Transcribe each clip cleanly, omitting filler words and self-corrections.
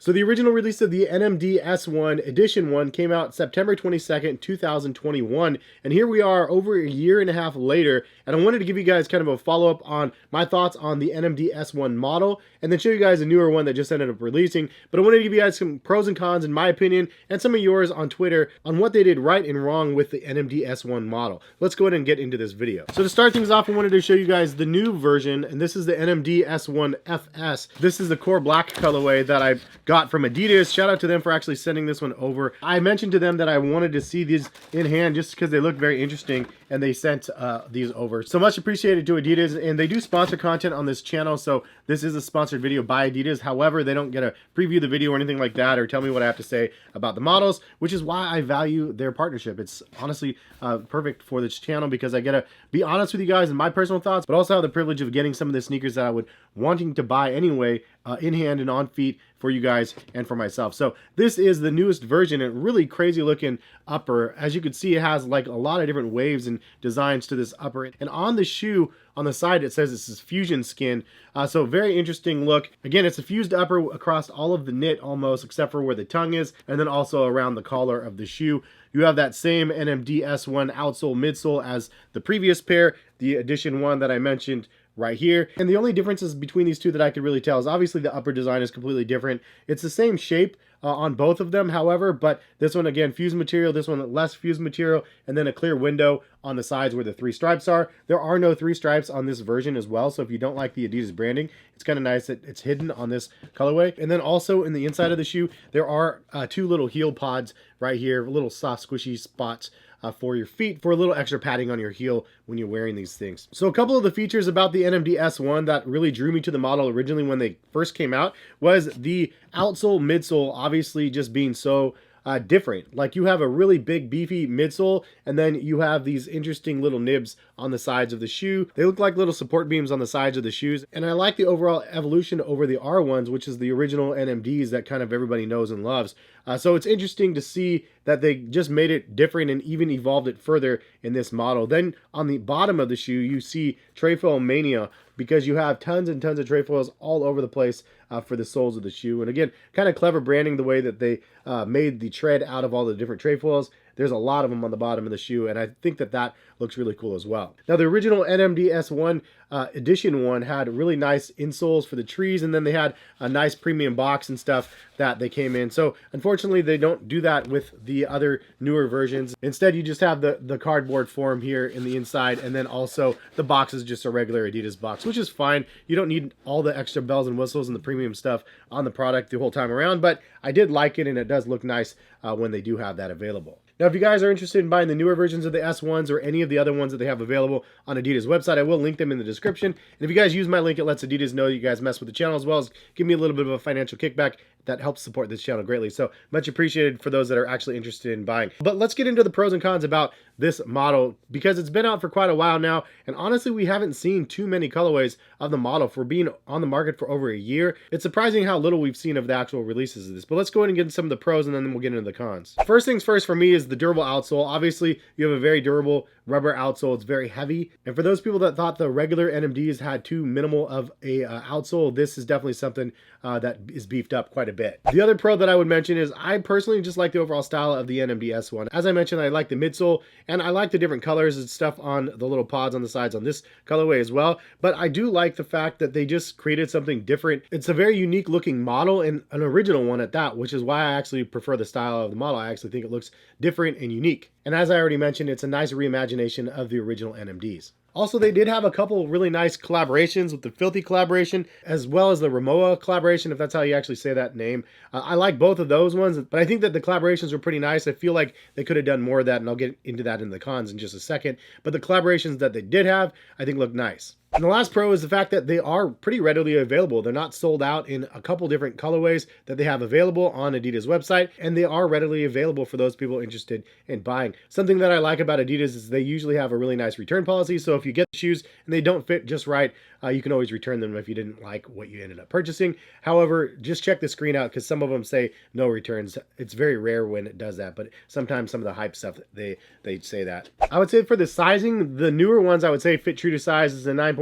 So the original release of the NMD S1 Edition 1 came out September 22nd, 2021, and here we are over a year and a half later, and I wanted to give you guys kind of a follow-up on my thoughts on the NMD S1 model, and then show you guys a newer one that just ended up releasing. But I wanted to give you guys some pros and cons in my opinion, and some of yours on Twitter, on what they did right and wrong with the NMD S1 model. Let's go ahead and get into this video. So to start things off, I wanted to show you guys the new version, and this is the NMD S1 FS. This is the core black colorway that I got from Adidas. Shout out to them for actually sending this one over. I mentioned to them that I wanted to see these in hand just because they look very interesting, and they sent these over. So much appreciated to Adidas, and they do sponsor content on this channel, so this is a sponsored video by Adidas. However, they don't get to preview the video or anything like that, or tell me what I have to say about the models, which is why I value their partnership. It's honestly perfect for this channel because I get to be honest with you guys and my personal thoughts, but also have the privilege of getting some of the sneakers that I would wanting to buy anyway in hand and on feet for you guys and for myself. So this is the newest version, and really crazy looking upper. As you can see, it has like a lot of different waves and designs to this upper, and on the shoe on the side it says this is fusion skin, so very interesting look. Again, it's a fused upper across all of the knit almost, except for where the tongue is, and then also around the collar of the shoe. You have that same NMD S1 outsole midsole as the previous pair, the edition 1 that I mentioned right here. And the only differences between these two that I could really tell is obviously the upper design is completely different. It's the same shape on both of them, however, but this one again fused material, this one less fused material, and then a clear window on the sides where the 3 stripes are. There are no 3 stripes on this version as well, so if you don't like the Adidas branding, it's kind of nice that it's hidden on this colorway. And then also in the inside of the shoe, there are 2 little heel pods right here, little soft squishy spots for your feet, for a little extra padding on your heel when you're wearing these things. So a couple of the features about the NMD S1 that really drew me to the model originally when they first came out was the outsole midsole obviously just being so different. Like, you have a really big beefy midsole, and then you have these interesting little nibs on the sides of the shoe. They look like little support beams on the sides of the shoes, and I like the overall evolution over the R1s, which is the original NMDs that kind of everybody knows and loves. So it's interesting to see that they just made it different and even evolved it further in this model. Then on the bottom of the shoe, you see trefoil mania, because you have tons and tons of trefoils all over the place for the soles of the shoe. And again, kind of clever branding the way that they made the tread out of all the different trefoils. There's a lot of them on the bottom of the shoe, and I think that that looks really cool as well. Now, the original NMD S1 edition 1 had really nice insoles for the trees, and then they had a nice premium box and stuff that they came in. So unfortunately, they don't do that with the other newer versions. Instead, you just have the cardboard form here in the inside, and then also the box is just a regular Adidas box, which is fine. You don't need all the extra bells and whistles and the premium stuff on the product the whole time around, but I did like it, and it does look nice when they do have that available. Now, if you guys are interested in buying the newer versions of the S1s or any of the other ones that they have available on Adidas website, I will link them in the description. And if you guys use my link, it lets Adidas know you guys mess with the channel, as well as give me a little bit of a financial kickback. That helps support this channel greatly. So much appreciated for those that are actually interested in buying. But let's get into the pros and cons about this model, because it's been out for quite a while now, and honestly we haven't seen too many colorways of the model for being on the market for over a year. It's surprising how little we've seen of the actual releases of this. But let's go ahead and get into some of the pros, and then we'll get into the cons. First things first for me is the durable outsole. Obviously you have a very durable rubber outsole. It's very heavy, and for those people that thought the regular NMDs had too minimal of a outsole, this is definitely something that is beefed up quite a bit. The other pro that I would mention is I personally just like the overall style of the NMD S1. As I mentioned, I like the midsole, and I like the different colors and stuff on the little pods on the sides on this colorway as well. But I do like the fact that they just created something different. It's a very unique looking model, and an original one at that, which is why I actually prefer the style of the model. I actually think it looks different and unique. And as I already mentioned, it's a nice reimagination of the original NMDs. Also, they did have a couple really nice collaborations with the Philllthy collaboration, as well as the Rimowa collaboration, if that's how you actually say that name. I like both of those ones, but I think that the collaborations were pretty nice. I feel like they could have done more of that, and I'll get into that in the cons in just a second. But the collaborations that they did have, I think look nice. And the last pro is the fact that they are pretty readily available. They're not sold out in a couple different colorways that they have available on Adidas website, and they are readily available for those people interested in buying. Something that I like about Adidas is they usually have a really nice return policy, so if you get the shoes and they don't fit just right, you can always return them if you didn't like what you ended up purchasing. However, just check the screen out, because some of them say no returns. It's very rare when it does that, but sometimes some of the hype stuff, they say that. I would say for the sizing, the newer ones I would say fit true to size is a 9.5.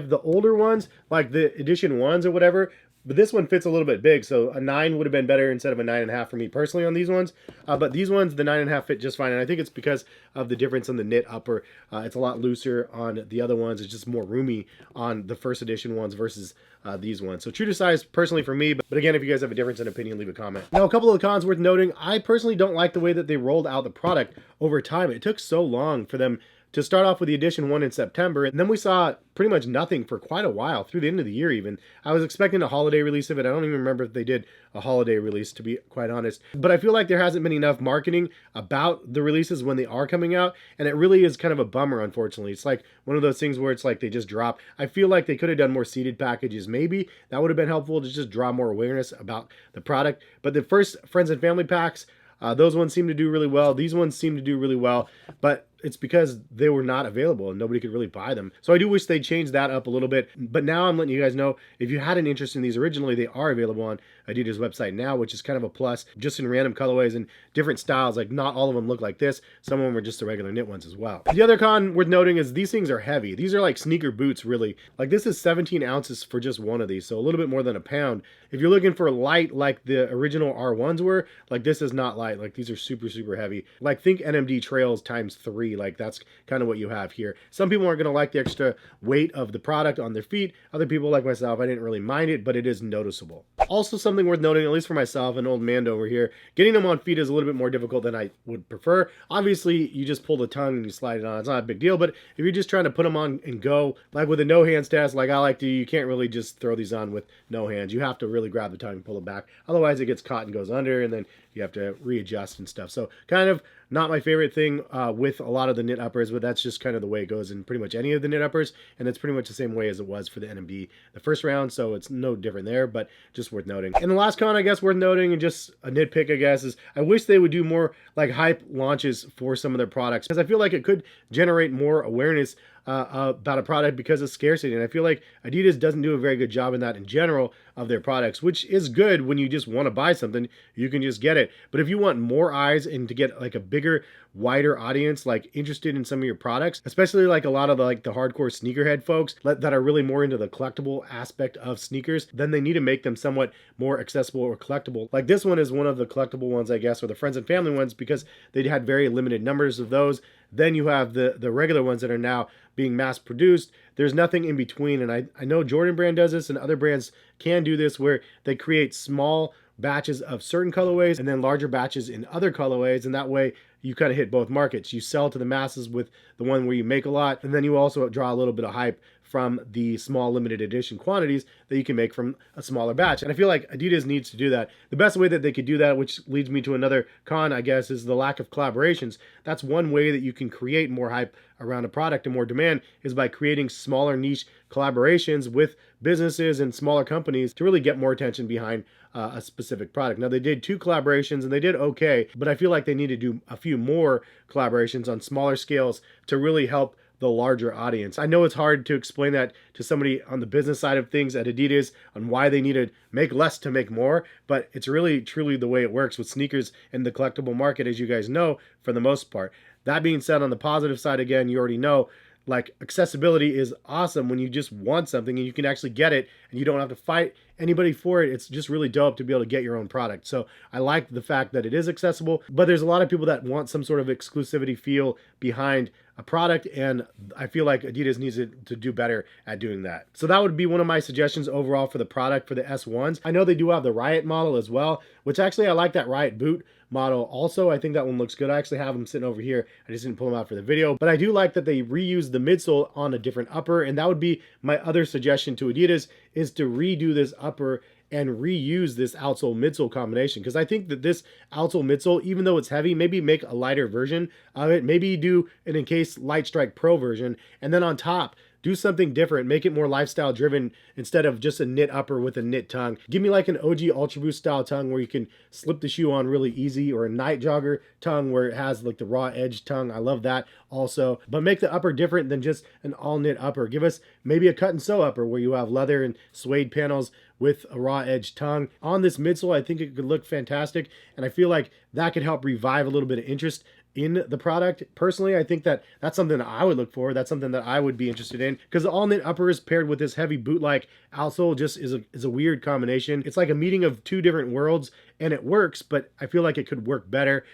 The older ones, like the edition 1s or whatever, but this one fits a little bit big, so a 9 would have been better instead of a 9.5 for me personally on these ones. But these ones, the 9.5 fit just fine, and I think it's because of the difference in the knit upper. It's a lot looser on the other ones. It's just more roomy on the first edition ones versus these ones. So true to size personally for me, but again, if you guys have a difference in opinion, leave a comment. Now, a couple of cons worth noting. I personally don't like the way that they rolled out the product over time. It took so long for them to start off with the edition 1 in September, and then we saw pretty much nothing for quite a while, through the end of the year even. I was expecting a holiday release of it. I don't even remember if they did a holiday release, to be quite honest. But I feel like there hasn't been enough marketing about the releases when they are coming out, and it really is kind of a bummer, unfortunately. It's like one of those things where it's like they just drop. I feel like they could have done more seeded packages, maybe. That would have been helpful to just draw more awareness about the product. But the first Friends and Family packs, those ones seem to do really well. These ones seem to do really well, but it's because they were not available and nobody could really buy them. So I do wish they'd change that up a little bit. But now I'm letting you guys know, if you had an interest in these originally, they are available on Adidas website now, which is kind of a plus, just in random colorways and different styles. Like, not all of them look like this. Some of them are just the regular knit ones as well. The other con worth noting is these things are heavy. These are like sneaker boots, really. Like, this is 17 ounces for just one of these, so a little bit more than a pound. If you're looking for light like the original R1s were, like, this is not light. Like, these are super, super heavy. Like, think NMD Trails times 3. Like, that's kind of what you have here. Some people aren't going to like the extra weight of the product on their feet. Other people, like myself, I didn't really mind it, but it is noticeable. Also, something worth noting, at least for myself, an old man over here, getting them on feet is a little bit more difficult than I would prefer. Obviously, you just pull the tongue and you slide it on. It's not a big deal, but if you're just trying to put them on and go, like with a no hands test, like I like to, you can't really just throw these on with no hands. You have to really grab the tongue and pull it back. Otherwise, it gets caught and goes under, and then you have to readjust and stuff. So kind of not my favorite thing with a lot of the knit uppers, but that's just kind of the way it goes in pretty much any of the knit uppers, and it's pretty much the same way as it was for the NMD the first round, so it's no different there, but just worth noting. And the last con, I guess, worth noting, and just a nitpick, I guess, is I wish they would do more like hype launches for some of their products, because I feel like it could generate more awareness about a product because of scarcity. And I feel like Adidas doesn't do a very good job in that in general of their products, which is good when you just want to buy something, you can just get it. But if you want more eyes and to get like a bigger, wider audience like interested in some of your products, especially like a lot of the hardcore sneakerhead folks that are really more into the collectible aspect of sneakers, then they need to make them somewhat more accessible or collectible. Like this one is one of the collectible ones, I guess, or the Friends and Family ones, because they had very limited numbers of those. Then you have the regular ones that are now being mass produced. There's nothing in between, and I know Jordan brand does this and other brands can do this, where they create small batches of certain colorways and then larger batches in other colorways, and that way you kind of hit both markets. You sell to the masses with the one where you make a lot, and then you also draw a little bit of hype from the small limited edition quantities that you can make from a smaller batch. And I feel like Adidas needs to do that. The best way that they could do that, which leads me to another con, I guess, is the lack of collaborations. That's one way that you can create more hype around a product and more demand, is by creating smaller niche collaborations with businesses and smaller companies to really get more attention behind a specific product. Now, they did 2 collaborations and they did okay, but I feel like they need to do a few more collaborations on smaller scales to really help the larger audience. I know it's hard to explain that to somebody on the business side of things at Adidas on why they need to make less to make more, but it's really truly the way it works with sneakers in the collectible market, as you guys know, for the most part. That being said, on the positive side, again, you already know, like, accessibility is awesome when you just want something and you can actually get it and you don't have to fight anybody for it. It's just really dope to be able to get your own product. So I like the fact that it is accessible, but there's a lot of people that want some sort of exclusivity feel behind a product, and I feel like Adidas needs to do better at doing that. So that would be one of my suggestions overall for the product for the S1s. I know they do have the Ryat model as well, which actually I like that Ryat boot model also. I think that one looks good. I actually have them sitting over here. I just didn't pull them out for the video, but I do like that they reuse the midsole on a different upper, and that would be my other suggestion to Adidas, is to redo this upper and reuse this outsole midsole combination, because I think that this outsole midsole, even though it's heavy, maybe make a lighter version of it, maybe do an Encase Light Strike Pro version, and then on top do something different, make it more lifestyle driven instead of just a knit upper with a knit tongue. Give me like an OG Ultra Boost style tongue where you can slip the shoe on really easy, or a night jogger tongue where it has like the raw edge tongue. I love that also, but make the upper different than just an all knit upper. Give us maybe a cut and sew upper where you have leather and suede panels with a raw edge tongue. On this midsole, I think it could look fantastic, and I feel like that could help revive a little bit of interest in the product. Personally, I think that that's something that I would look for. That's something that I would be interested in, because the all knit uppers paired with this heavy boot-like outsole just is a weird combination. It's like a meeting of two different worlds, and it works, but I feel like it could work better,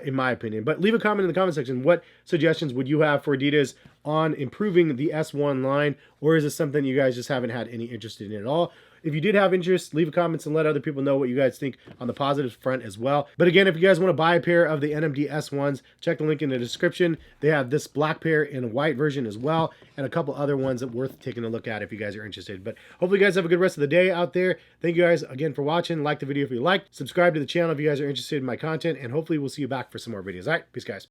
in my opinion. But leave a comment in the comment section. What suggestions would you have for Adidas on improving the S1 line, or is this something you guys just haven't had any interest in at all? If you did have interest, leave a comment and let other people know what you guys think on the positive front as well. But again, if you guys want to buy a pair of the NMD S1s, check the link in the description. They have this black pair in a white version as well, and a couple other ones that are worth taking a look at if you guys are interested. But hopefully you guys have a good rest of the day out there. Thank you guys again for watching. Like the video if you liked. Subscribe to the channel if you guys are interested in my content, and hopefully we'll see you back for some more videos. All right, peace guys.